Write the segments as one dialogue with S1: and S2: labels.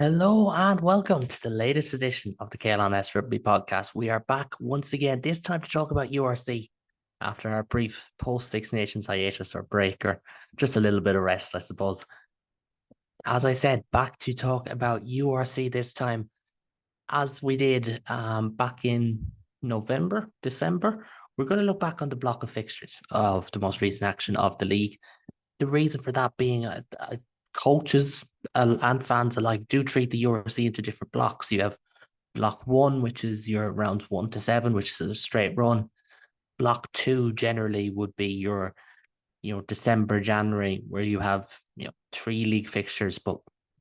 S1: Hello and welcome to the latest edition of the CaolanSRugby Podcast. We are back once again, this time to talk about URC after our brief post Six Nations hiatus or break, or just a little bit of rest, I suppose. As I said, back to talk about URC this time, as we did back in November, December. We're going to look back on the block of fixtures of the most recent action of the league. The reason for that being coaches and fans alike do treat the URC into different blocks. You have block one, which is your rounds 1 to 7, which is a straight run. Block two generally would be your, December, January, where you have, 3 league fixtures, but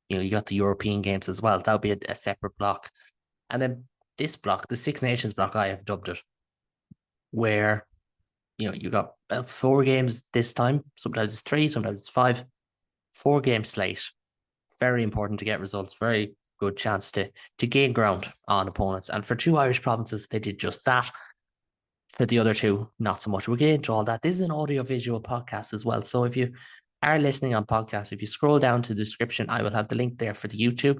S1: you got the European games as well. That'll be a separate block. And then this block, the Six Nations block, I have dubbed it, where you got 4 games this time. Sometimes it's 3, sometimes it's 5. 4 game slate. Very important to get results. Very good chance to gain ground on opponents. And for 2 Irish provinces, they did just that. For the other 2, not so much. We'll get into all that. This is an audio-visual podcast as well. So if you are listening on podcast, if you scroll down to the description, I will have the link there for the YouTube,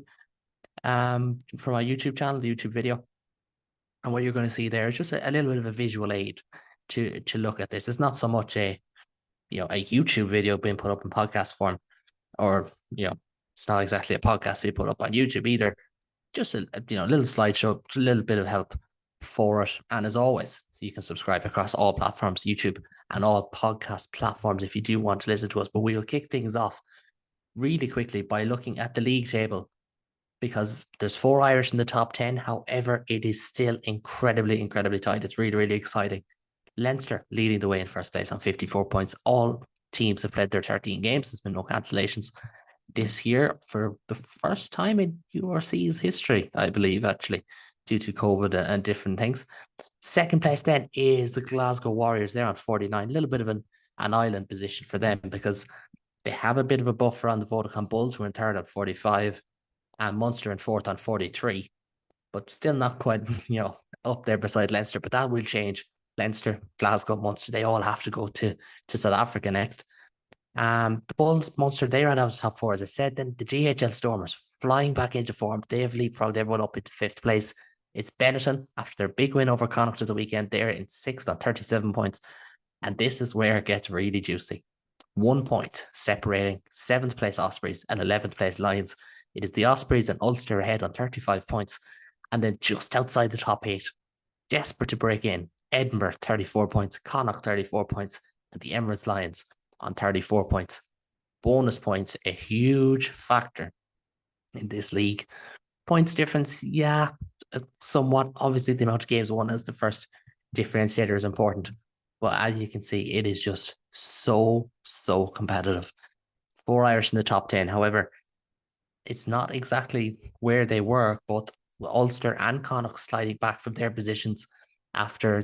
S1: for my YouTube channel, the YouTube video. And what you're going to see there is just a little bit of a visual aid to look at this. It's not so much a YouTube video being put up in podcast form, or it's not exactly a podcast being put up on YouTube either. Just a little slideshow, a little bit of help for it. And as always, so you can subscribe across all platforms, YouTube and all podcast platforms if you do want to listen to us. But we will kick things off really quickly by looking at the league table, because there's 4 Irish in the top 10. However, it is still incredibly, incredibly tight. It's really, really exciting. Leinster leading the way in first place on 54 points. All teams have played their 13 games. There's been no cancellations this year for the first time in URC's history, I believe, actually, due to COVID and different things. Second place then is the Glasgow Warriors. They're on 49. A little bit of an island position for them, because they have a bit of a buffer on the Vodacom Bulls, who are in third at 45, and Munster in fourth on 43, but still not quite, up there beside Leinster. But that will change. Leinster, Glasgow, Munster, they all have to go to South Africa next. The Bulls, Munster, they ran out of top 4, as I said. Then the GHL Stormers flying back into form. They have leapfrogged everyone up into 5th place. It's Benetton, after their big win over Connacht at the weekend. They're in 6th on 37 points. And this is where it gets really juicy. 1 point separating 7th place Ospreys and 11th place Lions. It is the Ospreys and Ulster ahead on 35 points. And then just outside the top 8, desperate to break in, Edinburgh 34 points, Connacht 34 points, and the Emirates Lions on 34 points. Bonus points, a huge factor in this league. Points difference, somewhat. Obviously, the amount of games won as the first differentiator is important. But as you can see, it is just so competitive. 4 Irish in the top 10. However, it's not exactly where they were, both Ulster and Connacht sliding back from their positions after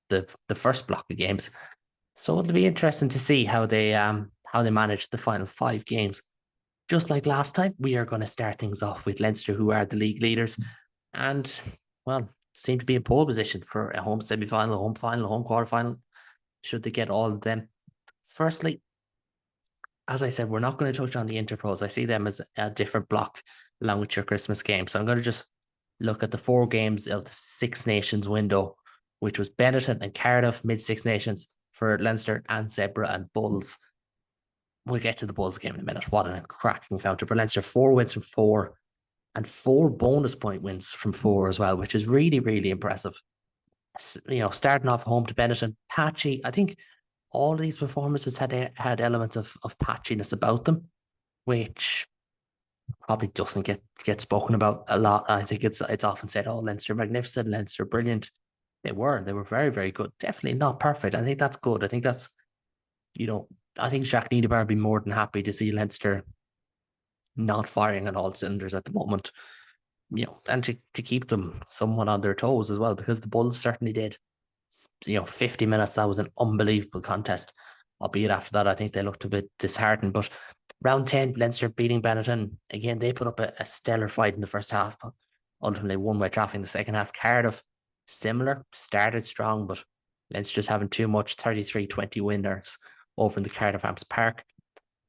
S1: the first block of games. So it'll be interesting to see how they manage the final 5 games. Just like last time, we are going to start things off with Leinster, who are the league leaders, and seem to be in pole position for a home semi-final, home final, home quarter-final, should they get all of them. Firstly, as I said, we're not going to touch on the Interpros. I see them as a different block along with your Christmas game. So I'm going to just look at the 4 games of the Six Nations window, which was Benetton and Cardiff, mid-Six Nations for Leinster, and Zebra and Bulls. We'll get to the Bulls game in a minute. What a cracking encounter. But Leinster, 4 wins from 4 and 4 bonus point wins from 4 as well, which is really, really impressive. Starting off home to Benetton, patchy. I think all these performances had elements of patchiness about them, which probably doesn't get spoken about a lot. I think it's often said, "Oh, Leinster magnificent, Leinster brilliant." They were very, very good. Definitely not perfect. I think that's good. I think that's, I think Jacques Niederbauer would be more than happy to see Leinster not firing on all cylinders at the moment, and to keep them somewhat on their toes as well, because the Bulls certainly did. 50 minutes, that was an unbelievable contest. Albeit after that, I think they looked a bit disheartened. But round 10, Leinster beating Benetton. Again, they put up a stellar fight in the first half, but ultimately won by traffic in the second half. Cardiff, similar, started strong, but Leinster just having too much, 33-20 winners over in the Cardiff Amps Park.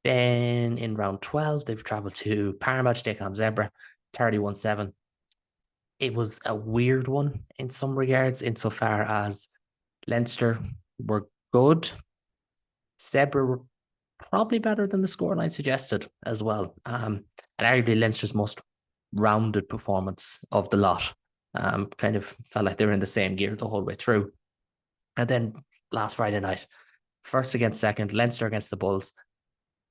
S1: Then in round 12, they've travelled to Parma to take on Zebra. 31-7. It was a weird one in some regards, insofar as Leinster were good. Zebra were probably better than the scoreline suggested as well. And arguably Leinster's most rounded performance of the lot. Kind of felt like they were in the same gear the whole way through. And then last Friday night, first against second, Leinster against the Bulls.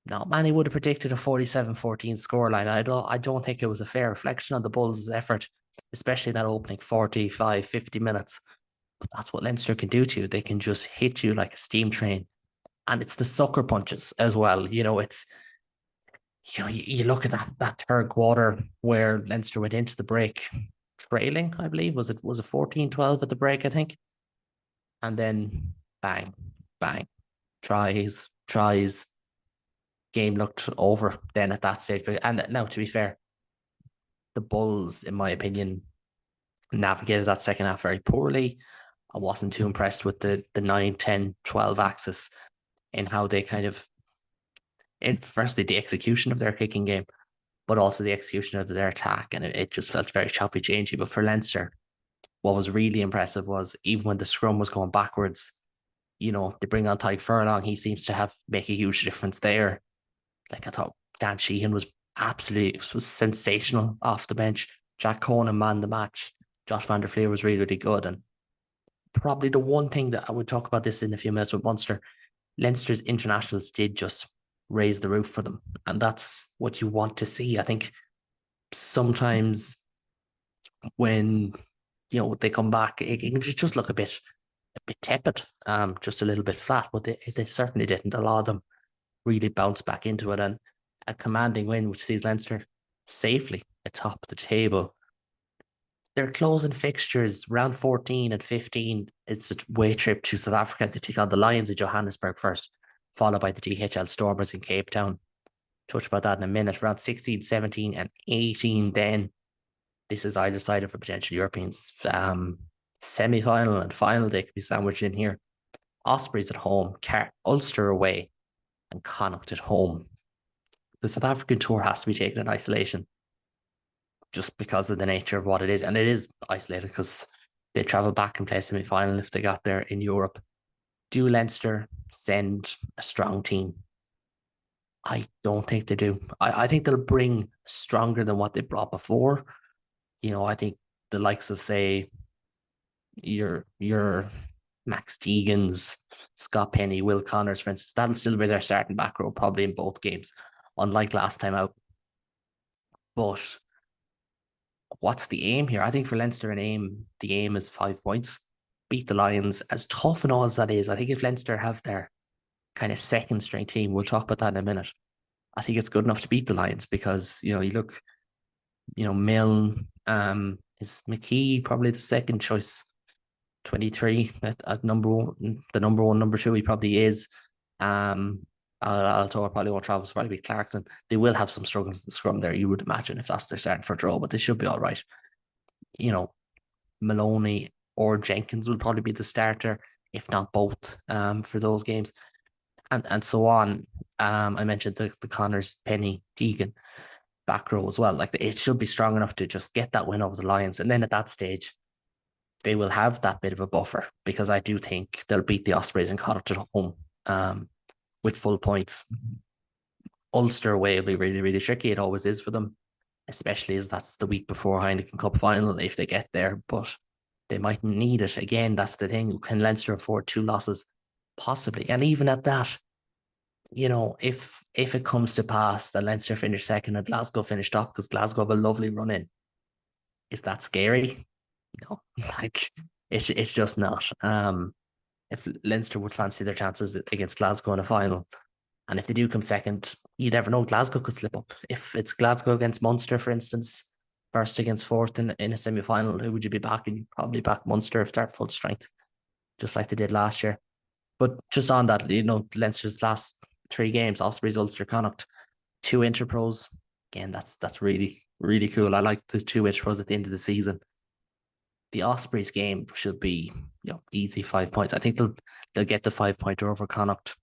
S1: Not many would have predicted a 47-14 scoreline. I don't think it was a fair reflection on the Bulls' effort, especially in that opening 45, 50 minutes. But that's what Leinster can do to you. They can just hit you like a steam train. And it's the sucker punches as well. It's, you look at that third quarter where Leinster went into the break trailing, I believe. Was it 14-12 at the break, I think? And then bang, bang, tries. Game looked over then at that stage. And now, to be fair, the Bulls, in my opinion, navigated that second half very poorly. I wasn't too impressed with the 9, 10, 12 axis in how they kind of, firstly, the execution of their kicking game, but also the execution of their attack. And it just felt very choppy changey. But for Leinster, what was really impressive was even when the scrum was going backwards, they bring on Tyke Furlong. He seems to make a huge difference there. Like, I thought Dan Sheehan was sensational off the bench. Jack Conan manned the match. Josh van der Fleer was really, really good. And probably the one thing that I would talk about this in a few minutes with Munster, Leinster's internationals did just raise the roof for them. And that's what you want to see. I think sometimes when, they come back, it can just look a bit tepid, just a little bit flat, but they certainly didn't. A lot of them really bounced back into it, and a commanding win, which sees Leinster safely atop the table. Their closing fixtures, round 14 and 15, it's a way trip to South Africa to take on the Lions of Johannesburg first, followed by the DHL Stormers in Cape Town. Touch about that in a minute. Round 16, 17 and 18 then. This is either side of a potential European semi-final and final. They could be sandwiched in here. Ospreys at home, Ulster away, and Connacht at home. The South African tour has to be taken in isolation just because of the nature of what it is. And it is isolated because they travel back and play a semi-final if they got there in Europe. Do Leinster send a strong team? I don't think they do. I think they'll bring stronger than what they brought before. I think the likes of, say, your Max Deegans, Scott Penny, Will Connors, for instance, that'll still be their starting back row probably in both games, unlike last time out. But what's the aim here? I think for Leinster, the aim is 5 points. Beat the Lions, as tough and all as that is. I think if Leinster have their kind of second string team, we'll talk about that in a minute, I think it's good enough to beat the Lions because, you look, Milne, is McKee probably the second choice, 23 at number one, the number one, number two, he probably is. Alto probably won't travel, so probably be Clarkson. They will have some struggles in the scrum there, you would imagine, if that's their starting for draw, but they should be all right. Maloney or Jenkins will probably be the starter, if not both, for those games. And so on. I mentioned the Connors, Penny, Deegan back row as well. Like, it should be strong enough to just get that win over the Lions. And then at that stage, they will have that bit of a buffer because I do think they'll beat the Ospreys and Connacht at home with full points. Ulster away will be really, really tricky. It always is for them, especially as that's the week before Heineken Cup final if they get there. But they might need it. Again, that's the thing. Can Leinster afford 2 losses? Possibly. And even at that, if it comes to pass that Leinster finish second and Glasgow finish top because Glasgow have a lovely run in, is that scary? No, like it's just not. If Leinster would fancy their chances against Glasgow in a final, and if they do come second, you never know, Glasgow could slip up. If it's Glasgow against Munster, for instance, first against fourth in a semi-final, who would you be backing? You'd probably back Munster if they're at full strength, just like they did last year. But just on that, Leinster's last 3 games, Ospreys, Ulster, Connacht, 2 interpros. Again, that's really, really cool. I like the 2 interpros at the end of the season. The Ospreys game should be, easy 5 points. I think they'll get the 5 pointer over Connacht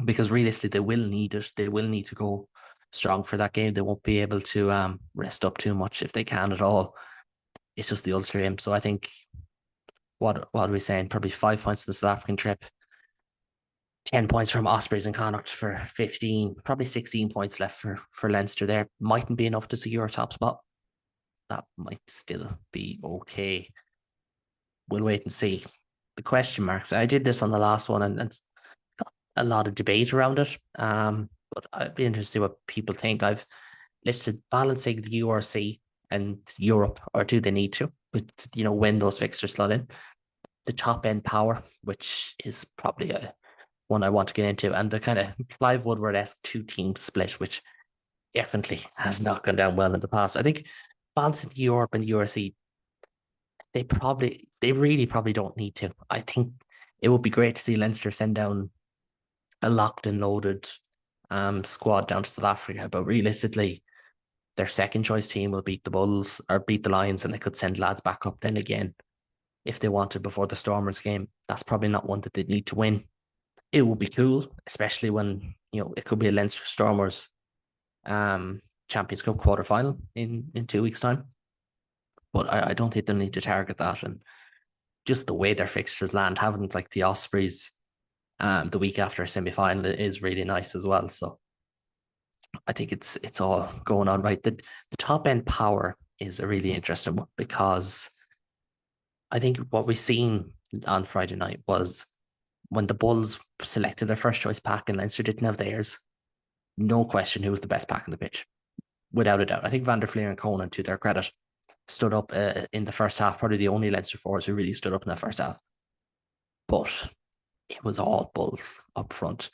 S1: because realistically they will need it. They will need to go strong for that game. They won't be able to rest up too much if they can at all. It's just the Ulster game. So I think what are we saying? Probably 5 points to the South African trip. 10 points from Ospreys and Connacht for 15, probably 16 points left for Leinster there. Mightn't be enough to secure a top spot. That might still be okay. We'll wait and see. The question marks. I did this on the last one, and it's a lot of debate around it. But I'd be interested to see what people think. I've listed balancing the URC and Europe, or do they need to? With when those fixtures slot in. The top end power, which is probably one I want to get into, and the kind of Clive Woodward-esque 2-team split, which definitely has not gone down well in the past. I think balancing Europe and URC, they really probably don't need to. I think it would be great to see Leinster send down a locked and loaded squad down to South Africa, but realistically, their second choice team will beat the Bulls or beat the Lions, and they could send lads back up then again if they wanted before the Stormers game. That's probably not one that they need to win. It would be cool, especially when it could be a Leinster Stormers Champions Cup quarter final in 2 weeks' time. But I don't think they'll need to target that, and just the way their fixtures land, having like the Ospreys the week after a semi-final is really nice as well. So I think it's all going on right. The top end power is a really interesting one, because I think what we've seen on Friday night was when the Bulls selected their first choice pack and Leinster didn't have theirs, no question who was the best pack on the pitch, without a doubt. I think Van der Fleer and Conan, to their credit, stood up in the first half, probably the only Leinster forwards who really stood up in that first half. But it was all Bulls up front.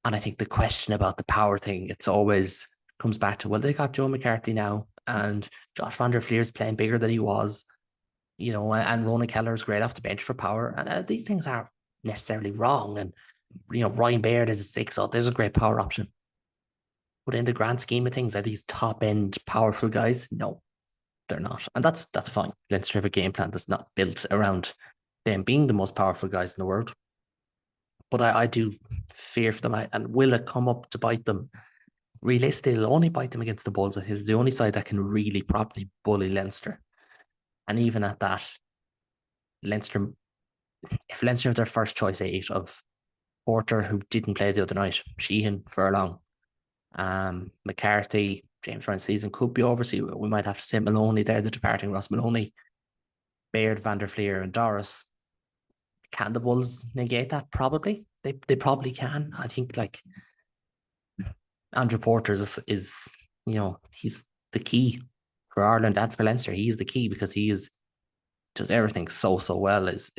S1: And I think the question about the power thing, it's always comes back to, well, they got Joe McCarthy now, and Josh Van der Fleer's playing bigger than he was, and Ronan Keller's great off the bench for power. And these things aren't necessarily wrong. And, Ryan Baird is a 6, so there's a great power option. But in the grand scheme of things, are these top end powerful guys? No, they're not. And that's fine. Leinster have a game plan that's not built around them being the most powerful guys in the world. But I do fear for them. And will it come up to bite them? Realistically, it'll only bite them against the Bulls. I think it's the only side that can really properly bully Leinster. And even at that, if Leinster have their first choice 8 of Porter, who didn't play the other night, Sheehan, Furlong, McCarthy, James Ryan's season could be over. So we might have to say Maloney there, the departing Ross Maloney, Baird, Van der Fleer, and Doris. Can the Bulls negate that? Probably. They probably can. I think Andrew Porter is he's the key for Ireland and for Leinster. He's the key because he does everything so well. Is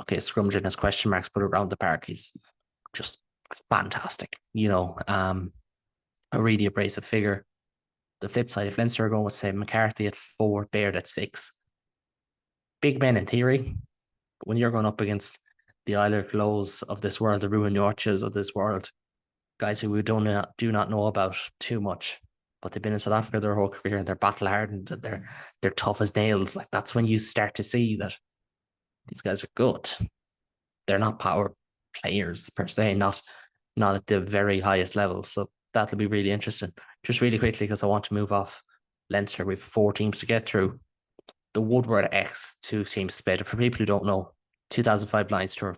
S1: okay, scrummaging his question marks, but around the park he's just fantastic. A really abrasive figure. The flip side, if Leinster are going with, say, McCarthy at 4, Baird at 6, big men in theory, but when you're going up against the Eilert Lows of this world, the Ruin Yorches of this world, guys who we do not know about too much, but they've been in South Africa their whole career and they're battle hardened and they're tough as nails. Like, that's when you start to see that these guys are good. They're not power players per se, not at the very highest level. So that'll be really interesting. Just really quickly, because I want to move off Leinster, we have 4 teams to get through. The Woodward X 2-team split. For people who don't know, 2005 Lions Tour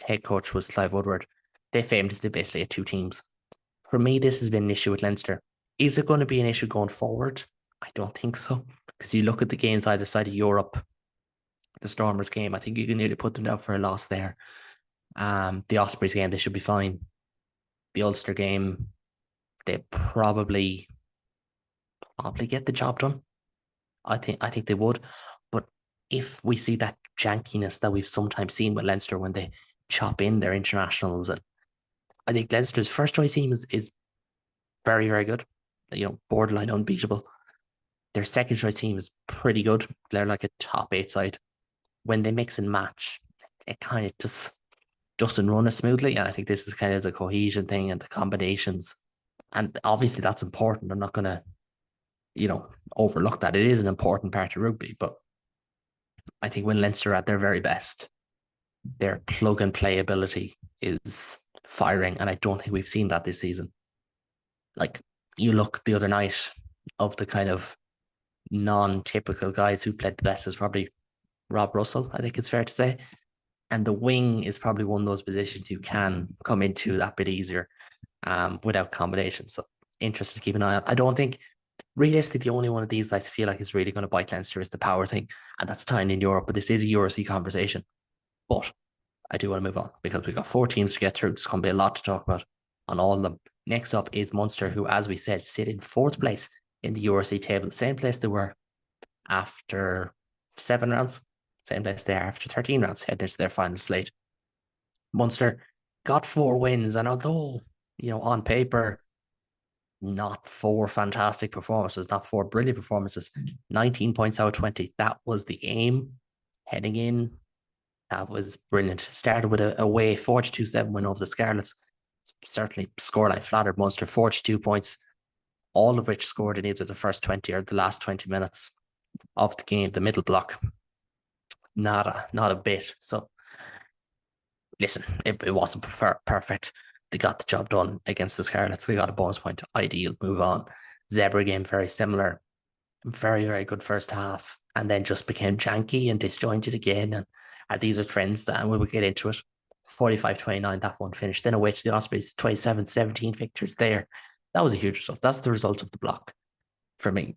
S1: head coach was Clive Woodward. They famously basically had 2 teams. For me, this has been an issue with Leinster. Is it going to be an issue going forward? I don't think so. Because you look at the games either side of Europe, the Stormers game, I think you can nearly put them down for a loss there. The Ospreys game, they should be fine. The Ulster game, they probably get the job done. I think they would. But if we see that jankiness that we've sometimes seen with Leinster when they chop in their internationals, and I think Leinster's first choice team is very, very good. Borderline unbeatable. Their second choice team is pretty good. They're like a top 8 side. When they mix and match, it kind of just doesn't run as smoothly. And I think this is kind of the cohesion thing and the combinations. And obviously that's important. I'm not going to, overlook that. It is an important part of rugby. But I think when Leinster are at their very best, their plug and play ability is firing. And I don't think we've seen that this season. Like, you look the other night of the kind of non-typical guys who played the best was probably Rob Russell, I think it's fair to say. And the wing is probably one of those positions you can come into that bit easier without combinations. So interested to keep an eye on. I don't think realistically the only one of these I feel like is really going to bite Leinster is the power thing, and that's tying in Europe. But this is a URC conversation. But I do want to move on because we've got 4 teams to get through. There's going to be a lot to talk about on all of them. Next up is Munster, who, as we said, sit in 4th place in the URC table, same place they were after 7 rounds, same place they are after 13 rounds, heading into their final slate. Munster got 4 wins, and although, on paper, not 4 fantastic performances, not 4 brilliant performances, 19 points out of 20. That was the aim heading in. That was brilliant. Started with a away 42-7 win over the Scarlets. Certainly scoreline flattered Munster, 42 points, all of which scored in either the first 20 or the last 20 minutes of the game, the middle block. Not a bit. So, listen, it wasn't perfect. They got the job done against the Scarlets. They got a bonus point. Ideal. Move on. Zebra game, very similar. Very, very good first half. And then just became janky and disjointed again. And these are trends that, and we will get into it. 45-29, that one finished. Then away to the Ospreys, 27-17 victors there. That was a huge result. That's the result of the block for me.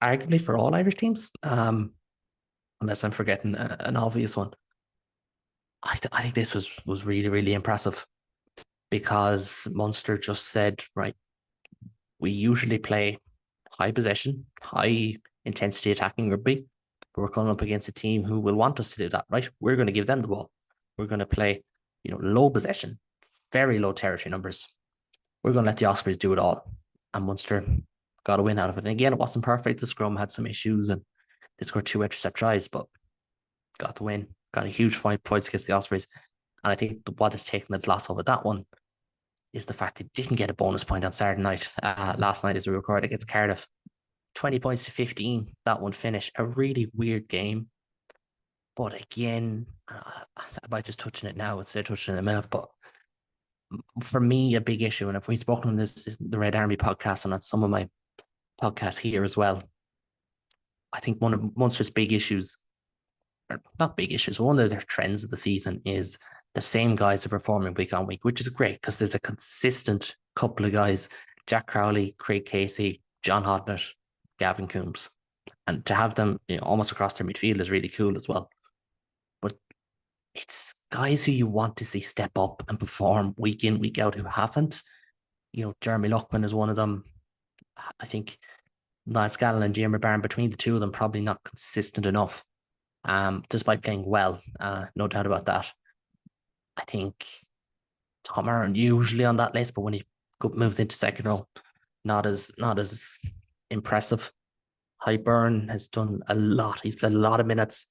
S1: Arguably for all Irish teams, unless I'm forgetting an obvious one. I think this was really, really impressive because Munster just said, right, we usually play high possession, high intensity attacking rugby, but we're coming up against a team who will want us to do that, right? We're going to give them the ball. We're going to play, low possession, very low territory numbers. We're going to let the Ospreys do it all. And Munster got a win out of it. And again, it wasn't perfect. The scrum had some issues and they scored 2 intercept tries, but got the win. Got a huge 5 points against the Ospreys. And I think what has taken the gloss over that one is the fact they didn't get a bonus point on Saturday night, last night as we recorded against Cardiff. 20 points to 15, that one finished. A really weird game. But again, I might just touch on it now instead of touching it in a minute. But for me, a big issue, and if we've spoken on this the Red Army podcast and on some of my podcasts here as well, I think one of Munster's big issues, or not big issues, one of their trends of the season is the same guys are performing week on week, which is great because there's a consistent couple of guys, Jack Crowley, Craig Casey, John Hodnett, Gavin Coombs. And to have them almost across their midfield is really cool as well. But it's guys who you want to see step up and perform week in, week out who haven't. Jeremy Luckman is one of them. I think Niall Scallon and Jeremy Barron, between the two of them, probably not consistent enough. Despite playing well, no doubt about that. I think Tom Aaron usually on that list, but when he moves into second row, not as impressive. Highburn has done a lot. He's played a lot of minutes.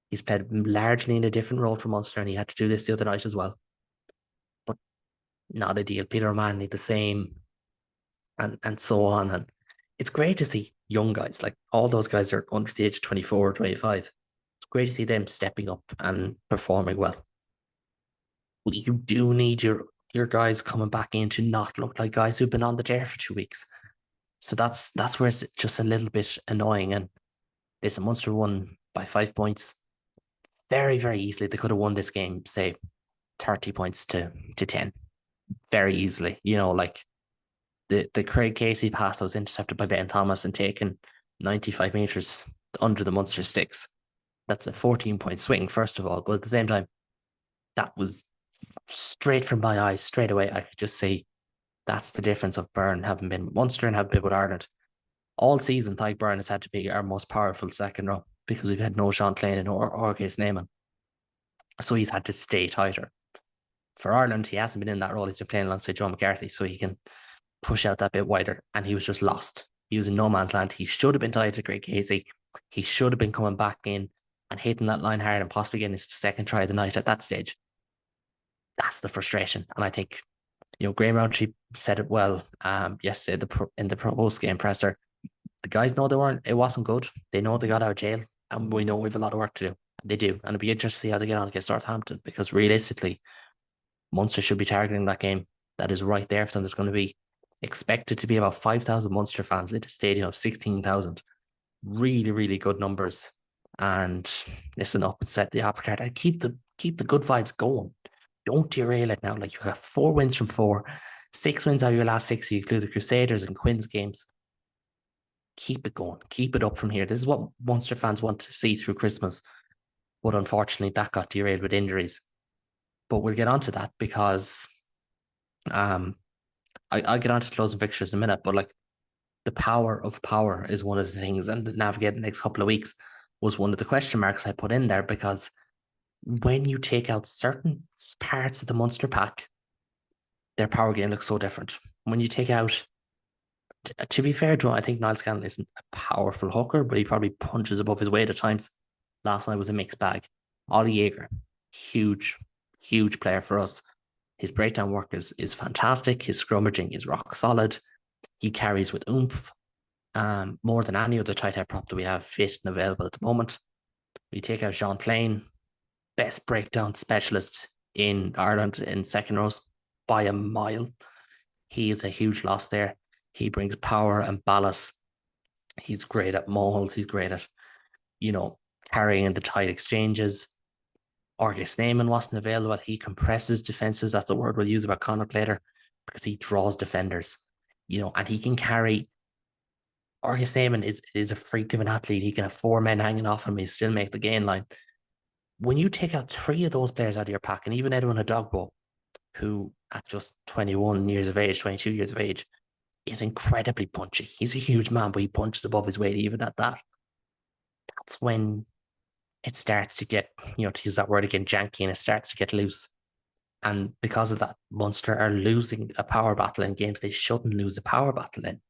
S1: He's played largely in a different role for Munster, and he had to do this the other night as well. But not ideal. Peter O'Mahony the same, and so on. And it's great to see young guys, like all those guys are under the age of 24 or 25. It's great to see them stepping up and performing well. You do need your guys coming back in to not look like guys who've been on the tear for 2 weeks. So that's where it's just a little bit annoying. And listen, Munster won by 5 points very, very easily. They could have won this game, say, 30 points to 10. Very easily. Like the Craig Casey pass that was intercepted by Ben Thomas and taken 95 metres under the Munster sticks. That's a 14-point swing, first of all. But at the same time, that was straight from my eyes, straight away. I could just say that's the difference of Byrne having been with Munster and having been with Ireland. All season, Tyke Byrne has had to be our most powerful second row because we've had no Sean Clayton or Orcase Neyman. So he's had to stay tighter. For Ireland, he hasn't been in that role. He's been playing alongside Joe McCarthy, so he can push out that bit wider. And he was just lost. He was in no man's land. He should have been tied to Greg Casey. He should have been coming back in and hitting that line hard and possibly getting his second try of the night at that stage. That's the frustration. And I think, Graham Rowntree said it well yesterday in the post-game presser. The guys know it wasn't good. They know they got out of jail, and we know we have a lot of work to do. They do. And it'll be interesting to see how they get on against Northampton, because realistically, Munster should be targeting that game. That is right there for them. There's going to be Expected to be about 5,000 Munster fans at a stadium of 16,000. Really, really good numbers. And listen up and set the apple cart and keep the good vibes going. Don't derail it now. Like, you got 4 wins from 4, 6 wins out of your last 6. You include the Crusaders and Quins games. Keep it going. Keep it up from here. This is what Munster fans want to see through Christmas. But unfortunately, that got derailed with injuries. But we'll get onto that because I'll get onto closing fixtures in a minute. But like, the power of power is one of the things, and the navigate the next couple of weeks was one of the question marks I put in there, because when you take out certain parts of the Munster pack, their power game looks so different. When you take out, to be fair to him, I think Niall Scanlon isn't a powerful hooker, but he probably punches above his weight at times. Last night was a mixed bag. Ollie Jaeger, huge, huge player for us. His breakdown work is fantastic. His scrummaging is rock solid. He carries with oomph, more than any other tight head prop that we have fit and available at the moment. We take out Jean Plain, best breakdown specialist in Ireland in second rows by a mile. He is a huge loss there. He brings power and ballast. He's great at mauls. He's great at, carrying the tight exchanges. Argus Neyman wasn't available. He compresses defenses. That's a word we'll use about Connacht later, because he draws defenders, and he can carry. Argus Neyman is a freak of an athlete. He can have 4 men hanging off him. He still make the gain line. When you take out 3 of those players out of your pack, and even Edwin Adogbo, who at just 21 years of age, 22 years of age, is incredibly punchy. He's a huge man, but he punches above his weight even at that. That's when it starts to get, to use that word again, janky, and it starts to get loose. And because of that, Munster are losing a power battle in games they shouldn't lose a power battle in.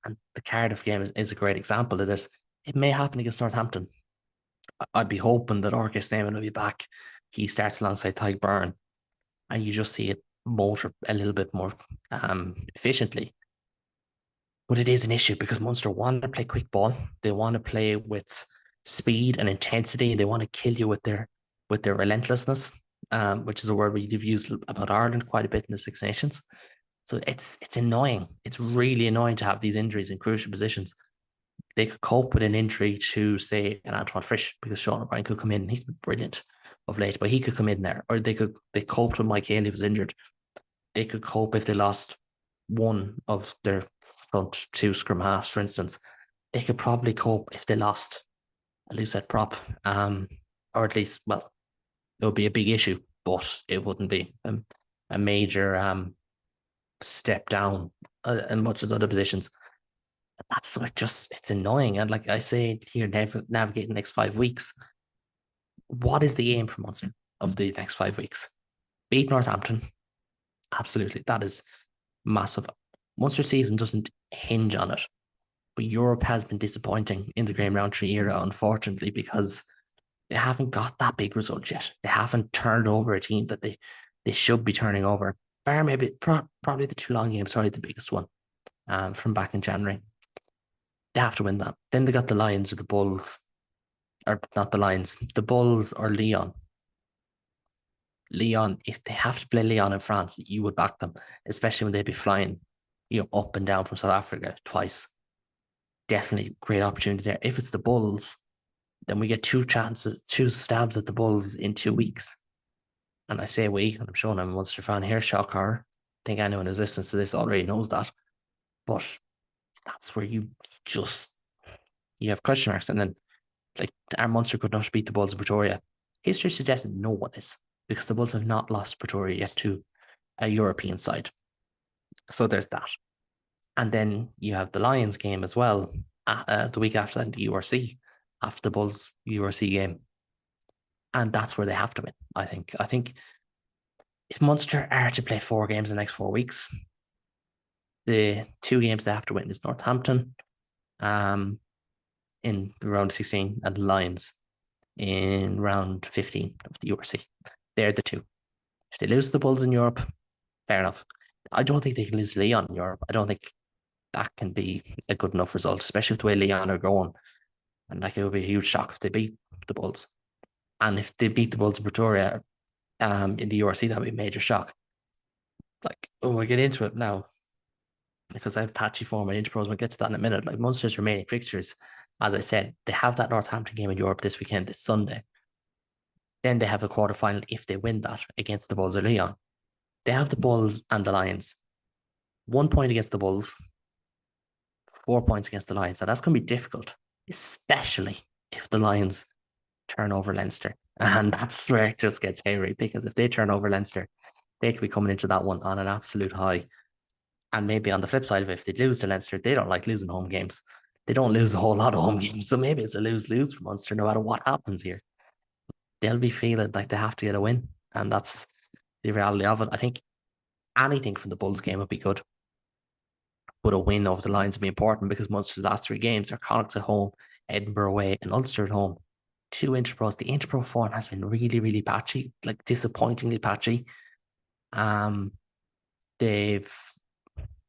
S1: And the Cardiff game is a great example of this. It may happen against Northampton. I'd be hoping that Argus Neyman will be back. He starts alongside Tyke Byrne, and you just see it motor a little bit more efficiently. But it is an issue because Munster want to play quick ball. They want to play with speed and intensity. They want to kill you with their relentlessness, which is a word we've used about Ireland quite a bit in the Six Nations. So it's annoying. It's really annoying to have these injuries in crucial positions. They could cope with an injury to, say, an Antoine Frisch, because Sean O'Brien could come in, and he's been brilliant of late, but he could come in there. Or they coped when Mike Haley was injured. They could cope if they lost one of their front 2 scrum halves, for instance. They could probably cope if they lost a loosehead prop, or at least, well, it would be a big issue, but it wouldn't be a major step down in much as other positions. That's it's annoying. And like I say here, navigate the next 5 weeks. What is the aim for Munster of the next 5 weeks? Beat Northampton. Absolutely. That is massive. Munster season doesn't hinge on it. But Europe has been disappointing in the Graham Roundtree era, unfortunately, because they haven't got that big result yet. They haven't turned over a team that they should be turning over. Bar maybe probably the Toulon game, sorry, the biggest one from back in January. They have to win that. Then they got the Lions or the Bulls, or not the Lions, the Bulls or Lyon. Lyon, if they have to play Lyon in France, you would back them, especially when they'd be flying, up and down from South Africa twice. Definitely great opportunity there. If it's the Bulls, then we get 2 stabs at the Bulls in 2 weeks. And I say we, and I'm showing I'm a Munster fan here, shocker. I think anyone who's listening to this already knows that. But that's where you have question marks. And then, like, our Munster could not beat the Bulls of Pretoria. History suggests no one is, because the Bulls have not lost Pretoria yet to a European side. So there's that. And then you have the Lions game as well, the week after that, the URC, after the Bulls URC game. And that's where they have to win, I think. I think if Munster are to play 4 games in the next 4 weeks, the 2 games they have to win is Northampton in round 16 and the Lions in round 15 of the URC. They're the 2. If they lose the Bulls in Europe, fair enough. I don't think they can lose Lyon in Europe. I don't think that can be a good enough result, especially with the way Lyon are going. And like, it would be a huge shock if they beat the Bulls. And if they beat the Bulls in Pretoria in the URC, that would be a major shock. Like, we'll get into it now. because I have patchy form and Inter-Pros, we'll get to that in a minute. Like Munster's remaining fixtures, as I said, they have that Northampton game in Europe this weekend, this Sunday. Then they have a quarter-final if they win that against the Bulls or Leon. They have the Bulls and the Lions. 1 point against the Bulls, 4 points against the Lions. Now that's going to be difficult, especially if the Lions turn over Leinster. And that's where it just gets hairy, because if they turn over Leinster, they could be coming into that one on an absolute high. And maybe on the flip side of it, if they lose to Leinster, they don't like losing home games. They don't lose a whole lot of home games. So maybe it's a lose-lose for Munster no matter what happens here. They'll be feeling like they have to get a win. And that's the reality of it. I think anything from the Bulls game would be good. But a win over the Lions would be important, because Munster's last 3 games are Connacht at home, Edinburgh away, and Ulster at home. 2 Inter-Pros. The Inter-Pro form has been really, really patchy, like disappointingly patchy.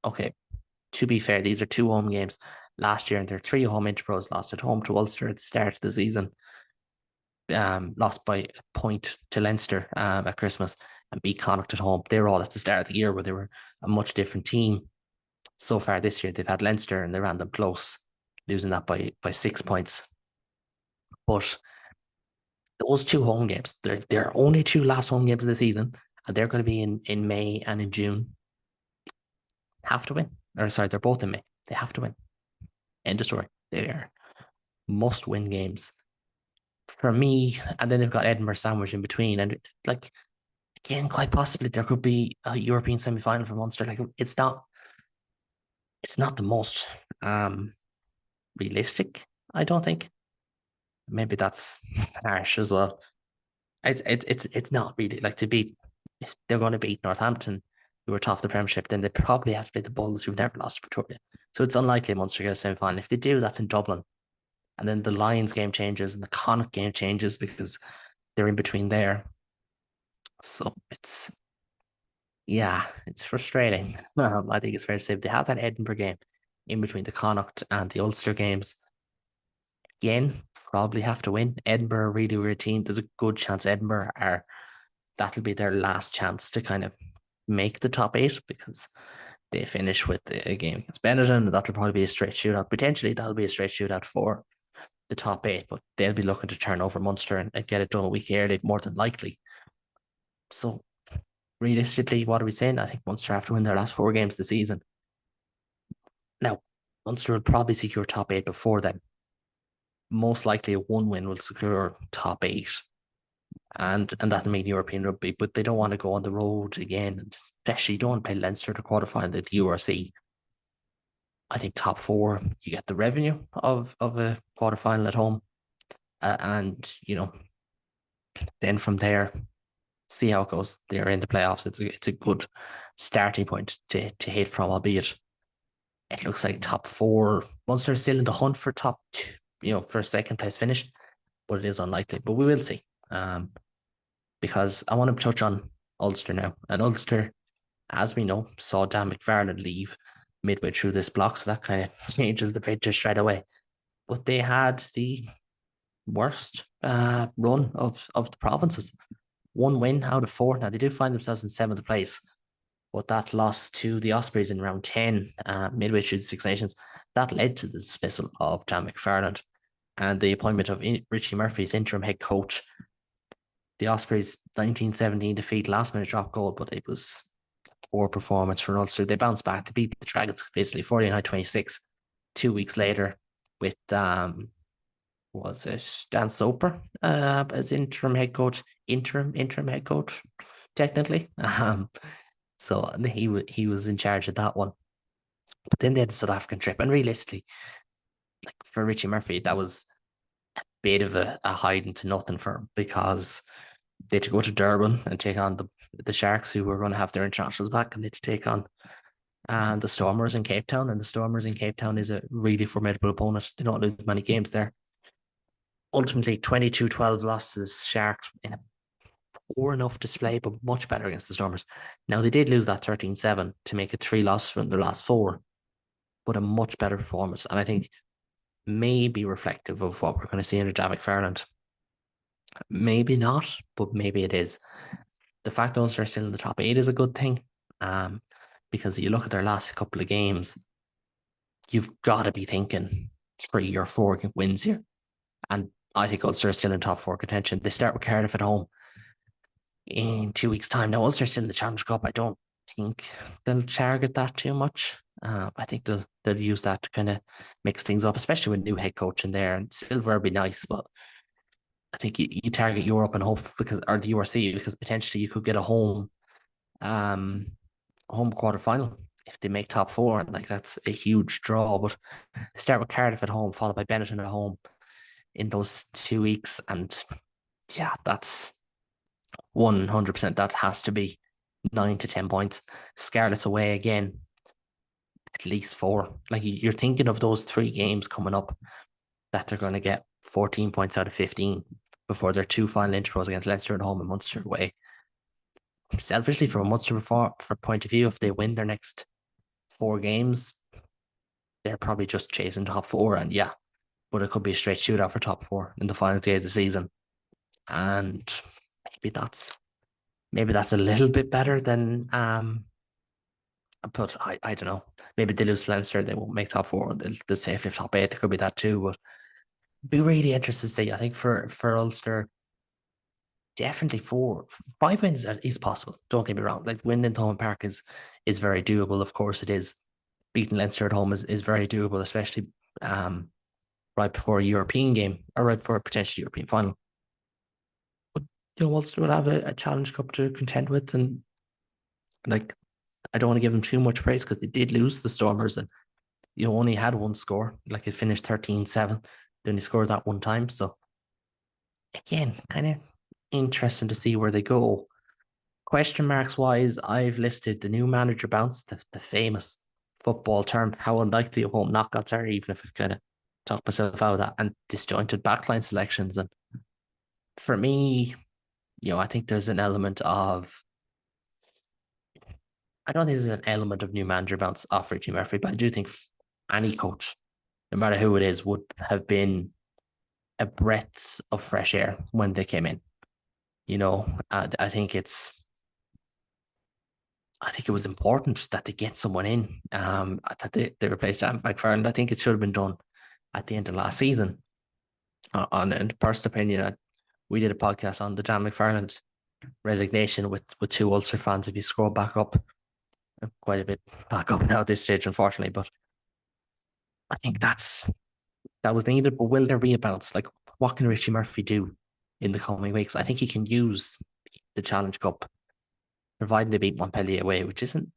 S1: Okay, to be fair, these are 2 home games last year, and there are 3 home Inter-Pros lost at home to Ulster at the start of the season. Lost by a point to Leinster at Christmas, and beat Connacht at home. They were all at the start of the year where they were a much different team. So far this year, they've had Leinster and they ran them close, losing that by 6 points. But those 2 home games, they're only 2 last home games of the season, and they're going to be in May and in June. Have to win. Or sorry, they're both in May. They have to win. End of story. They are must-win games for me. And then they've got Edinburgh sandwich in between. And like, again, quite possibly there could be a European semi-final for Munster. Like, it's not the most realistic, I don't think. Maybe that's harsh as well. It's not really like to beat. If they're going to beat Northampton, who are top of the Premiership, then they probably have to play the Bulls, who've never lost to Victoria. So it's unlikely Munster get a semi-final. If they do, that's in Dublin. And then the Lions game changes and the Connacht game changes because they're in between there. So it's frustrating. I think it's fair to say they have that Edinburgh game in between the Connacht and the Ulster games. Again, probably have to win. Edinburgh are really weird team. There's a good chance that'll be their last chance to kind of make the top 8, because they finish with a game against Benetton, and that'll probably be a straight shootout. Potentially that'll be a straight shootout for the top 8, but they'll be looking to turn over Munster and get it done a week early, more than likely. So realistically, what are we saying? I think Munster have to win their last 4 games of the season. Now, Munster will probably secure top 8 before then. Most likely a 1 win will secure top 8. And that'll mean European rugby, but they don't want to go on the road again, especially don't want to play Leinster to quarterfinal at the URC. I think top 4, you get the revenue of a quarterfinal at home, and then from there, see how it goes. They're in the playoffs. It's a good starting point to hit from, albeit it looks like top 4. Munster is still in the hunt for top 2, for a second place finish, but it is unlikely. But we will see. Because I want to touch on Ulster now. And Ulster, as we know, saw Dan McFarland leave midway through this block, so that kind of changes the picture straight away. But they had the worst run of the provinces. 1 win out of 4. Now, they did find themselves in 7th place, but that loss to the Ospreys in round 10, midway through the Six Nations, that led to the dismissal of Dan McFarland and the appointment of Richie Murphy as interim head coach. The Ospreys' 1917 defeat, last-minute drop goal, but it was a poor performance for Ulster. They bounced back to beat the Dragons, basically 49-26. 2 weeks later, with was it Dan Soper as interim head coach, technically. So he was in charge of that one. But then they had the South African trip, and realistically, like for Richie Murphy, that was a bit of a hiding to nothing for him, because they had to go to Durban and take on the Sharks, who were going to have their internationals back, and they had to take on the Stormers in Cape Town. And the Stormers in Cape Town is a really formidable opponent. They don't lose many games there. Ultimately, 22-12 losses, Sharks in a poor enough display, but much better against the Stormers. Now, they did lose that 13-7 to make it 3 losses from their last 4, but a much better performance. And I think may be reflective of what we're going to see under Dan McFarland. Maybe not, but maybe it is. The fact those are still in the top 8 is a good thing. because you look at their last couple of games, you've got to be thinking 3 or 4 wins here. And I think Ulster is still in top 4 contention. They start with Cardiff at home in 2 weeks' time. Now, Ulster still in the Challenge Cup. I don't think they'll target that too much. I think they'll use that to kind of mix things up, especially with new head coach in there. And Silver would be nice, but I think you target Europe and hope or the URC, because potentially you could get a home quarter final if they make top 4. Like, that's a huge draw. But they start with Cardiff at home, followed by Benetton at home in those 2 weeks, and yeah, that's 100%. That has to be 9 to 10 points. Scarlets away again, at least 4. Like, you're thinking of those 3 games coming up that they're going to get 14 points out of 15 before their 2 final intros against Leinster at home and Munster away. Selfishly, from a Munster point of view, if they win their next 4 games, they're probably just chasing top 4, and yeah, but it could be a straight shootout for top 4 in the final day of the season. And maybe that's a little bit better than but I don't know. Maybe they lose Leinster, they won't make top 4, they'll safely top 8. It could be that too, but be really interested to see. I think for Ulster, definitely 5 wins is possible. Don't get me wrong. Like, winning Thomond Park is very doable. Of course it is. Beating Leinster at home is very doable, especially right before a European game, or right before a potential European final. But Ulster will have a Challenge Cup to contend with, and like, I don't want to give them too much praise because they did lose the Stormers, and you only had one score. Like, it finished 13-7. They only scored that one time. So again, kind of interesting to see where they go. Question marks wise, I've listed the new manager bounce, the famous football term, how unlikely a home knockouts are, even if I've kind of talked myself out of that, and disjointed backline selections. And for me, I think there's an element of, I don't think there's an element of new manager bounce off Richie Murphy, but I do think any coach, no matter who it is, would have been a breath of fresh air when they came in. I think it was important that they get someone in. That they replaced Dan McFarland. I think it should have been done at the end of last season. In personal opinion, we did a podcast on the Dan McFarland resignation with 2 Ulster fans. If you scroll back up, quite a bit back up now at this stage, unfortunately, but I think that was needed. But will there be a bounce? Like, what can Richie Murphy do in the coming weeks? I think he can use the Challenge Cup, providing they beat Montpellier away, which isn't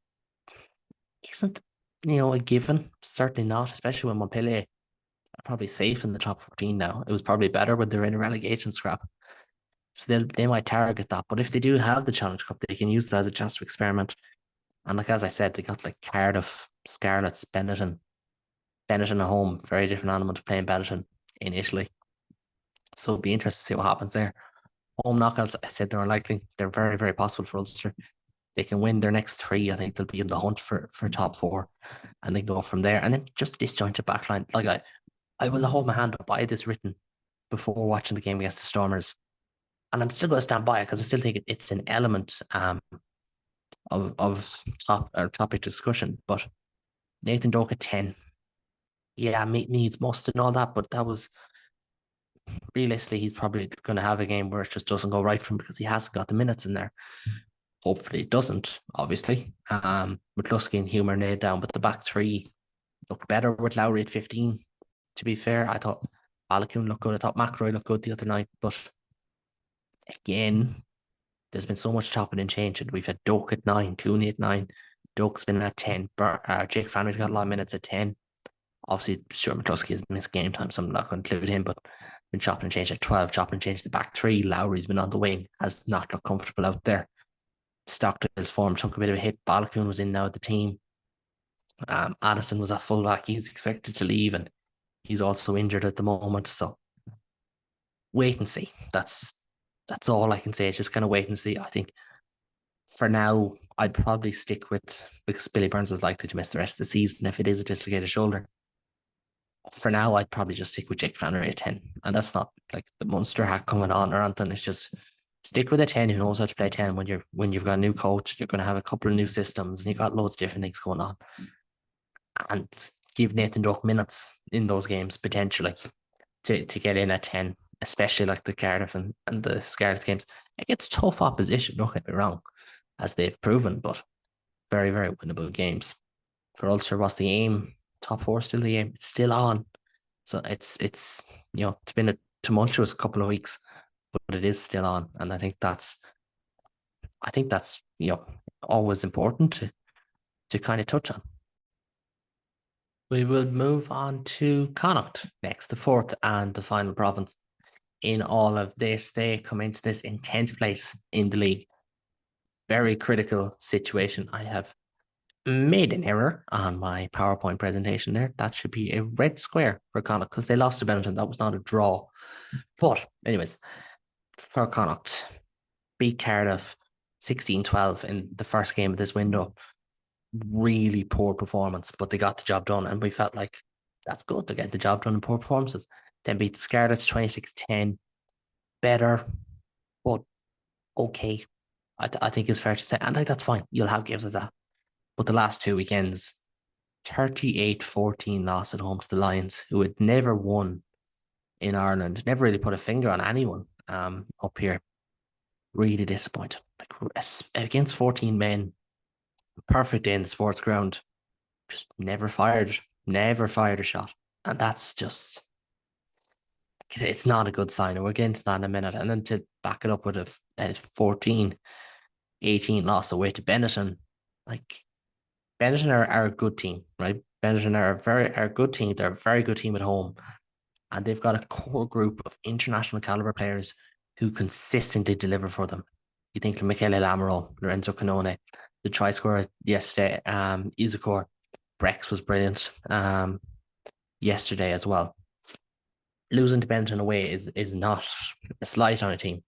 S1: a given. Certainly not, especially when Montpellier are probably safe in the top 14 now. It was probably better when they're in a relegation scrap. So they might target that. But if they do have the Challenge Cup, they can use that as a chance to experiment. And like, as I said, they got like Cardiff, Scarlets, Benetton at home. Very different animal to playing Benetton in Italy. So it'll be interesting to see what happens there. Home knockouts, I said they're unlikely. They're very, very possible for Ulster. They can win their next 3. I think they'll be in the hunt for top 4, and they go from there. And then just disjointed backline. Like, I will hold my hand up. I had this written before watching the game against the Stormers, and I'm still going to stand by it because I still think it's an element of topic discussion. But Nathan Doak at 10, yeah, needs must and all that, but that was realistically, he's probably going to have a game where it just doesn't go right for him because he hasn't got the minutes in there. Hopefully it doesn't, obviously. McCluskey and Humer nailed down, but the back 3 looked better with Lowry at 15. To be fair, I thought Balogun looked good. I thought McRoy looked good the other night, but again, there's been so much chopping and changing. We've had Doak at 9, Cooney at 9, Doak's been at 10, Jake Fanner's got a lot of minutes at 10. Obviously, Stuart McCluskey has missed game time, so I'm not going to include him, but been chopping and changed at 12, chopping and changed the back 3. Lowry's been on the wing, has not looked comfortable out there. Stockdale's form took a bit of a hit. Balogun was in now at the team. Addison was at fullback. He's expected to leave, and he's also injured at the moment. So wait and see. That's all I can say. It's just kind of wait and see. I think for now, I'd probably stick with, because Billy Burns is likely to miss the rest of the season if it is a dislocated shoulder. For now, I'd probably just stick with Jake Flannery at 10. And that's not like the Munster hack coming on or anything. It's just Stick with a 10 who knows how to play 10 when you've got a new coach, you're going to have a couple of new systems and you've got loads of different things going on. And give Nathan Duck minutes in those games potentially to get in at 10, especially like the Cardiff and the Scarlets games. It gets tough opposition, don't get me wrong, as they've proven, but very, very winnable games. For Ulster, what's the aim? Top four still the aim. It's still on. So it's it's been a tumultuous couple of weeks, but it is still on. And I think that's always important to kind of touch on. We will move on to Connacht next, the fourth and the final province. In all of this, they come into this in 10th place in the league. Very critical situation. I have made an error on my PowerPoint presentation there. That should be a red square for Connacht because they lost to Benetton. That was not a draw. But anyways, for Connacht, beat Cardiff 16-12 in the first game of this window. Really poor performance, but they got the job done. And we felt like that's good to get the job done in poor performances. Then beat Scarlets 26-10. Better, but okay. I think it's fair to say. And that's fine. You'll have games like that. But the last two weekends, 38-14 loss at home to the Lions, who had never won in Ireland, never really put a finger on anyone up here. Really disappointed. Like against 14 men, perfect day in the sports ground, just never fired a shot. And that's just, it's not a good sign. And we'll get into that in a minute. And then to back it up with a 14-18 loss away to Benetton, like Benetton are a good team, right? Benetton are a good team. They're a very good team at home. And they've got a core group of international caliber players who consistently deliver for them. You think of Michele Lamaro, Lorenzo Canone, the try scorer yesterday, Izakor, Brex was brilliant yesterday as well. Losing to Benetton away is not a slight on a team.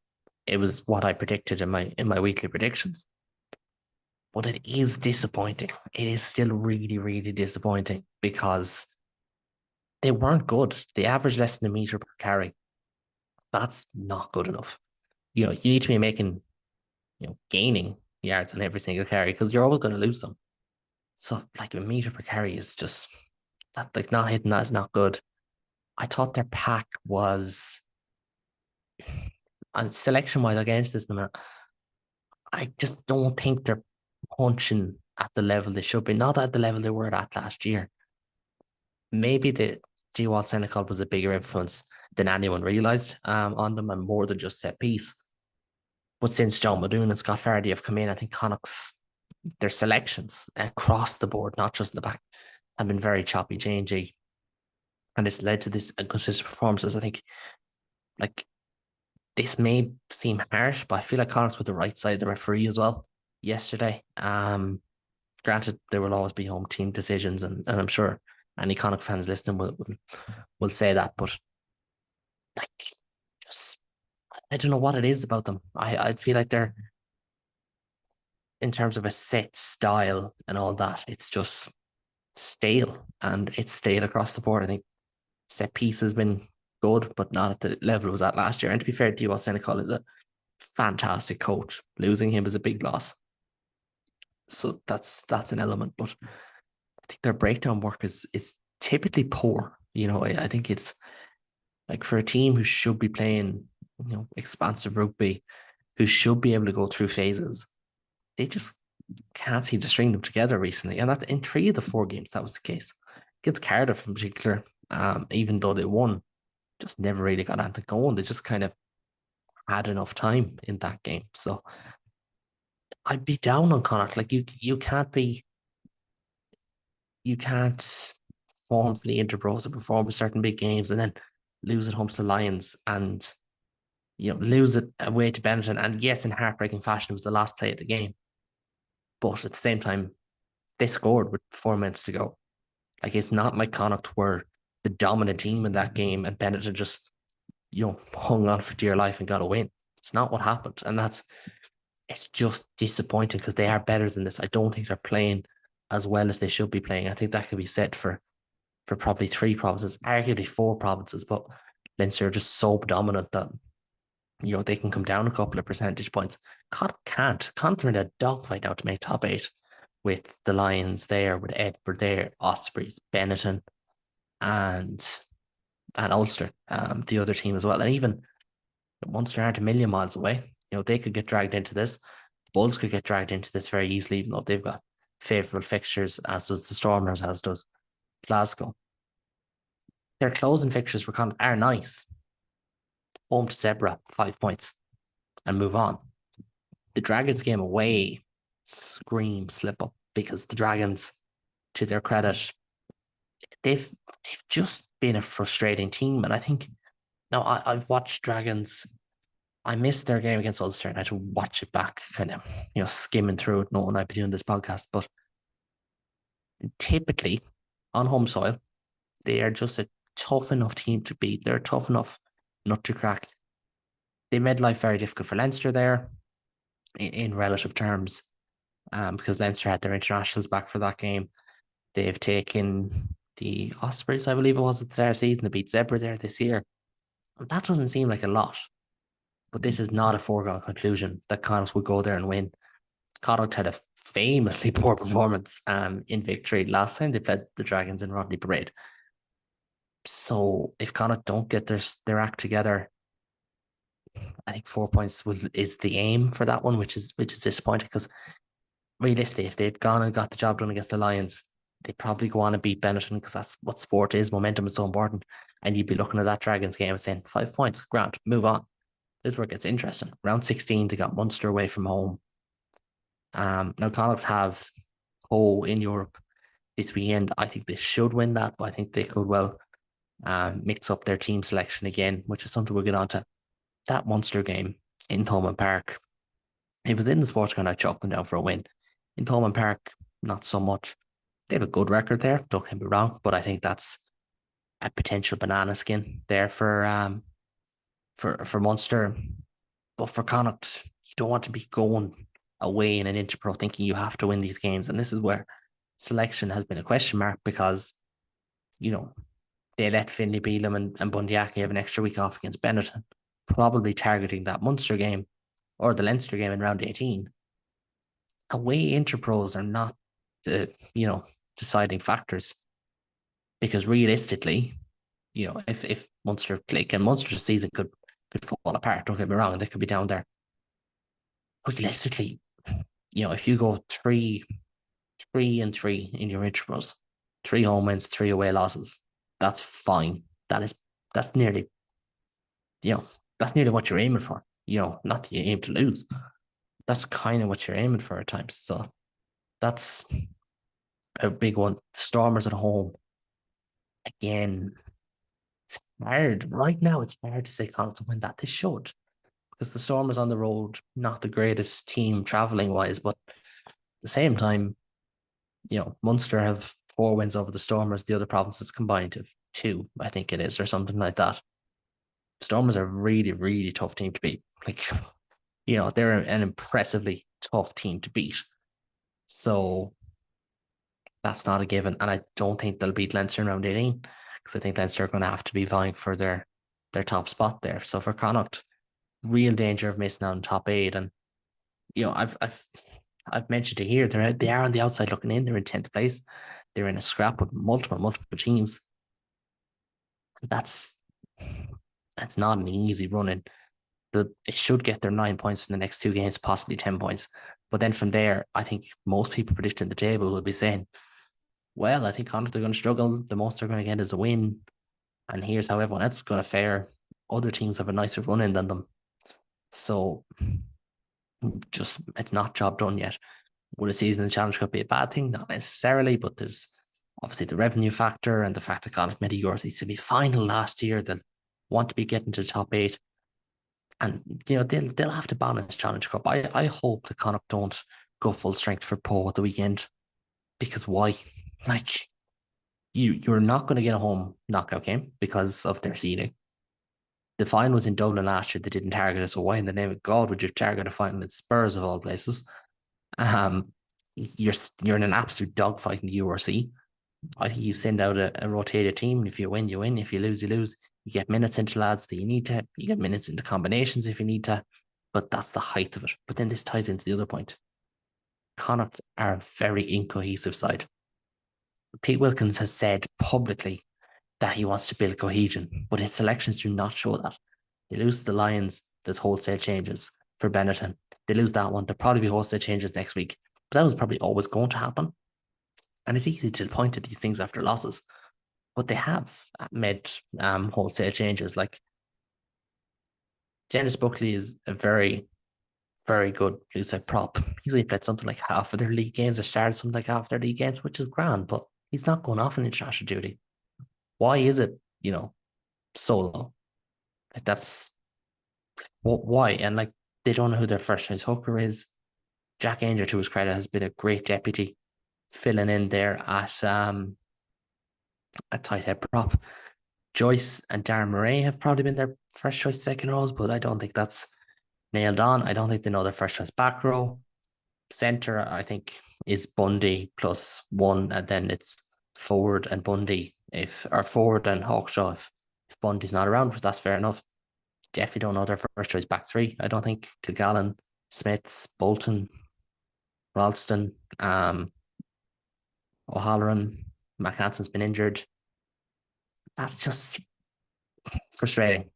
S1: It was what I predicted in my weekly predictions. But it is disappointing. It is still really, really disappointing because they weren't good. They averaged less than a meter per carry. That's not good enough. You need to be making, gaining yards on every single carry because you're always going to lose them. So like a meter per carry is just that, like not hitting that is not good. I thought their pack was, and selection wise, I'll get into this in a minute. I just don't think they're punching at the level they should be. Not at the level they were at last year. Maybe the G-Wall Senecal was a bigger influence than anyone realised on them and more than just set piece. But since John Muldoon and Scott Fardy have come in, I think Connacht's, their selections across the board, not just in the back, have been very choppy, changey. And it's led to this inconsistent performances. I think, like, this may seem harsh, but I feel like Connacht's with the right side of the referee as well yesterday. Granted, there will always be home team decisions, and I'm sure any Connacht fans listening will say that, but like, just I don't know what it is about them. I feel like they're, in terms of a set style and all that, it's just stale, and it's stale across the board. I think set piece has been good, but not at the level it was at last year. And to be fair, Diwa Senecal is a fantastic coach. Losing him is a big loss. So that's an element, but I think their breakdown work is typically poor. I think it's like for a team who should be playing, expansive rugby, who should be able to go through phases, they just can't seem to string them together recently. And that in 3 of the 4 games, that was the case. Against Cardiff in particular, even though they won, just never really got anything going. They just kind of had enough time in that game. So I'd be down on Connacht. Like you can't perform for the Interbros and perform with certain big games and then lose at home to the Lions and lose it away to Benetton. And yes, in heartbreaking fashion, it was the last play of the game. But at the same time, they scored with 4 minutes to go. Like, it's not like Connacht were the dominant team in that game and Benetton just, hung on for dear life and got a win. It's not what happened. And it's just disappointing because they are better than this. I don't think they're playing as well as they should be playing. I think that could be said for probably 3 provinces, arguably 4 provinces, but Leinster are just so dominant that They can come down a couple of percentage points. Connacht can't. Connacht are in a dogfight now to make top eight with the Lions there, with Edinburgh there, Ospreys, Benetton, and Ulster, the other team as well. And even Munster aren't a million miles away. They could get dragged into this. Bulls could get dragged into this very easily, even though they've got favourable fixtures, as does the Stormers, as does Glasgow. Their closing fixtures for Connacht are nice. Home to Zebra, 5 points, and move on. The Dragons game away scream slip up, because the Dragons, to their credit, they've just been a frustrating team. And I think now I've watched Dragons. I missed their game against Ulster and I had to watch it back, kind of, skimming through it, knowing I'd be doing this podcast. But typically, on home soil, they are just a tough enough team to beat. They're a tough enough nut to crack. They made life very difficult for Leinster there, in relative terms, because Leinster had their internationals back for that game. They've taken the Ospreys, I believe it was, at the start of the season. They beat Zebra there this year. That doesn't seem like a lot, but this is not a foregone conclusion that Connacht would go there and win. Connacht had a famously poor performance in victory last time they played the Dragons in Rodney Parade. So if Connacht don't get their act together, I think 4 points is the aim for that one, which is disappointing, because realistically, if they'd gone and got the job done against the Lions, they'd probably go on and beat Benetton, because that's what sport is. Momentum is so important. And you'd be looking at that Dragons game and saying, 5 points, grand, move on. This is where it gets interesting. Round 16, they got Munster away from home. Now, Connacht have in Europe this weekend. I think they should win that, but I think they could well mix up their team selection again, which is something we'll get on to. That Munster game in Thomond Park, it was in the Sports Ground. I chalked them down for a win. In Thomond Park, not so much. They have a good record there, don't get me wrong, but I think that's a potential banana skin there for Munster. But for Connacht, you don't want to be going away in an Interpro thinking you have to win these games. And this is where selection has been a question mark, because, they let Finlay Beelum and Bundyaki have an extra week off against Benetton, probably targeting that Munster game or the Leinster game in round 18. Away Interpros are not the, deciding factors, because realistically, if Munster click, and Munster's season could fall apart, don't get me wrong, they could be down there. Realistically, if you go 3-3 in your Interpros, 3 home wins, 3 away losses, that's fine. That's nearly, that's nearly what you're aiming for. Not that you aim to lose. That's kind of what you're aiming for at times. So that's a big one. Stormers at home. Again, it's hard. Right now, it's hard to say Connacht to win that. They should, because the Stormers on the road, not the greatest team travelling-wise, but at the same time, Munster have 4 wins over the Stormers. The other provinces combined have 2, I think it is, or something like that. Stormers are a really, really tough team to beat. They're an impressively tough team to beat. So that's not a given. And I don't think they'll beat Leinster in round 18, because I think Leinster are going to have to be vying for their top spot there. So for Connacht, real danger of missing out on top 8. And, I've mentioned it here. They are on the outside looking in. They're in 10th place. They're in a scrap with multiple teams. That's not an easy run in. They should get their 9 points in the next 2 games, possibly 10 points. But then from there, I think most people predicting the table will be saying, well, I think Connacht are going to struggle. The most they're going to get is a win. And here's how everyone else is going to fare. Other teams have a nicer run in than them. So it's not job done yet. Would a season in the Challenge Cup be a bad thing? Not necessarily, but there's obviously the revenue factor and the fact that Connacht made a URC semi-final last year. They'll want to be getting to the top 8. And, they'll have to balance Challenge Cup. I hope the Connacht don't go full strength for Poe at the weekend. Because why? You're not going to get a home knockout game because of their seeding. The final was in Dublin last year. They didn't target it. So why in the name of God would you target a final at Spurs of all places? You're in an absolute dogfight in the URC. I think you send out a rotated team, and if you win, you win. If you lose, you lose. You get minutes into lads that you need to. You get minutes into combinations if you need to. But that's the height of it. But then this ties into the other point. Connacht are a very incohesive side. Pete Wilkins has said publicly that he wants to build cohesion, but his selections do not show that. They lose to the Lions, there's wholesale changes for Benetton. They lose that one, there'll probably be wholesale changes next week. But that was probably always going to happen. And it's easy to point to these things after losses. But they have made wholesale changes. Like Dennis Buckley is a very, very good blue side prop. He's only played something like half of their league games or started something like half their league games, which is grand, but he's not going off in international duty. Why is it, so low? Like that's why. And like they don't know who their first choice hooker is. Jack Ainger, to his credit, has been a great deputy filling in there at tight head prop. Joyce and Darren Murray have probably been their first choice second rows, but I don't think that's nailed on. I don't think they know their first choice back row. Centre, I think, is Bundy +1, and then it's forward and Bundy or forward and Hawkshaw if Bundy's not around, but that's fair enough. Definitely don't know their first choice back three. I don't think Kilgallen, Smith, Bolton, Ralston, O'Halloran, McHanson's been injured. That's just frustrating.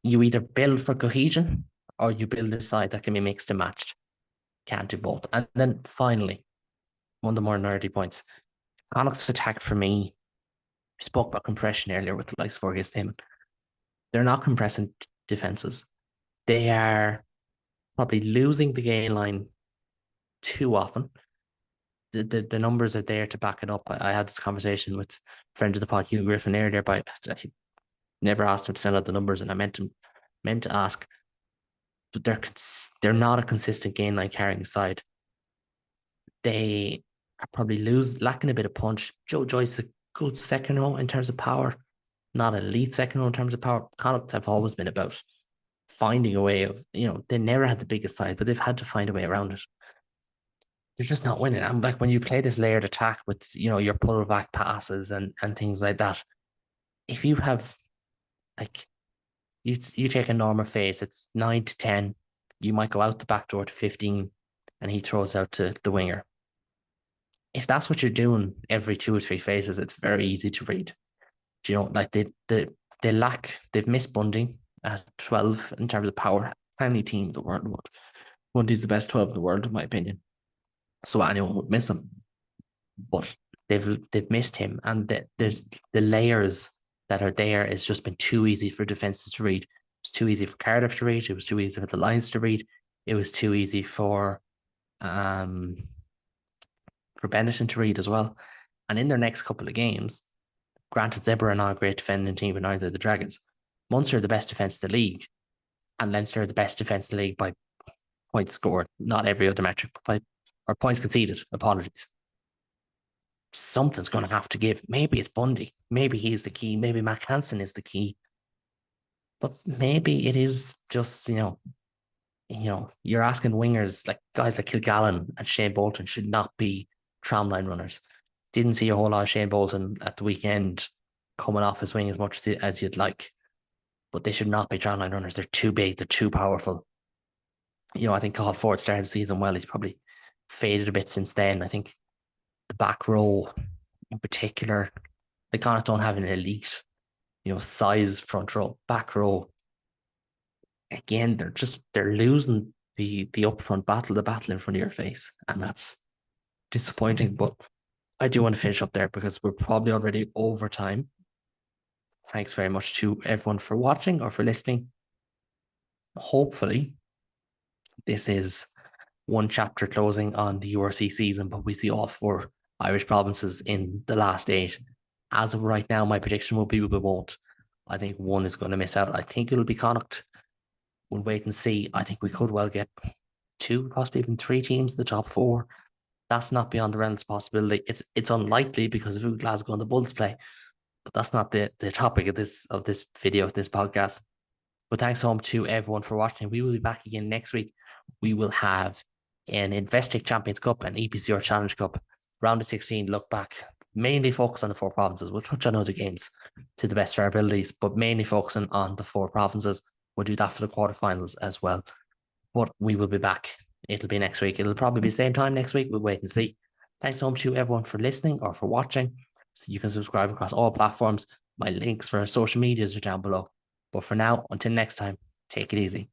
S1: You either build for cohesion or you build a side that can be mixed and matched. Can't do both. And then finally, one of the more nerdy points, Connacht's attack for me, we spoke about compression earlier with the likes of Fergus Damon. They're not compressing defenses. They are probably losing the gain line too often. The numbers are there to back it up. I had this conversation with a friend of the pod, Hugh Griffin, earlier, but I never asked him to send out the numbers, and I meant to ask. But they're not a consistent gain line carrying side. They are probably lacking a bit of punch. Joe Joyce, a good second row in terms of power, not elite second row in terms of power. Connacht have always been about finding a way of, they never had the biggest side, but they've had to find a way around it. They're just not winning. And like when you play this layered attack with, your pull back passes and things like that, if you have like you take a normal phase, it's 9 to 10, you might go out the back door to 15 and he throws out to the winger. If that's what you're doing every 2 or 3 phases, it's very easy to read. Like they've missed Bundy at 12 in terms of power. Any team in the world would. Bundy's the best 12 in the world, in my opinion. So anyone would miss him. But they've missed him, and there's the layers that are there. It's just been too easy for defenses to read. It was too easy for Cardiff to read. It was too easy for the Lions to read. It was too easy for Benetton to read as well. And in their next couple of games, granted, Zebra are not a great defending team, but neither are the Dragons. Munster are the best defence in the league, and Leinster are the best defence in the league by points scored, not every other metric, but or points conceded. Apologies. Something's going to have to give. Maybe it's Bundy. Maybe he's the key. Maybe Matt Hansen is the key. But maybe it is just, you're asking wingers, like guys like Kilgallen and Shane Bolton should not be tramline runners. Didn't see a whole lot of Shane Bolton at the weekend coming off his wing as much as you'd like. But they should not be tramline runners. They're too big. They're too powerful. I think Carl Ford started the season well. He's probably faded a bit since then. I think the back row in particular, they kind of don't have an elite, size front row. Back row, again, they're losing the upfront battle, the battle in front of your face. And that's disappointing. But I do want to finish up there because we're probably already over time. Thanks very much to everyone for watching or for listening. Hopefully, this is one chapter closing on the URC season, but we see all 4 Irish provinces in the last 8. As of right now, my prediction will be we won't. I think one is going to miss out. I think it'll be Connacht. We'll wait and see. I think we could well get 2, possibly even 3 teams in the top 4. That's not beyond the realms of possibility. It's unlikely because of who Glasgow and the Bulls play, but that's not the topic of this video, this podcast. But thanks home to everyone for watching. We will be back again next week. We will have an Investec Champions Cup and EPCR Challenge Cup. Round of 16, look back. mainly focus on the 4 provinces. We'll touch on other games to the best of our abilities, but mainly focusing on the 4 provinces. We'll do that for the quarterfinals as well. But we will be back. It'll be next week. It'll probably be the same time next week. We'll wait and see. Thanks so much to everyone for listening or for watching. So you can subscribe across all platforms. My links for social medias are down below. But for now, until next time, take it easy.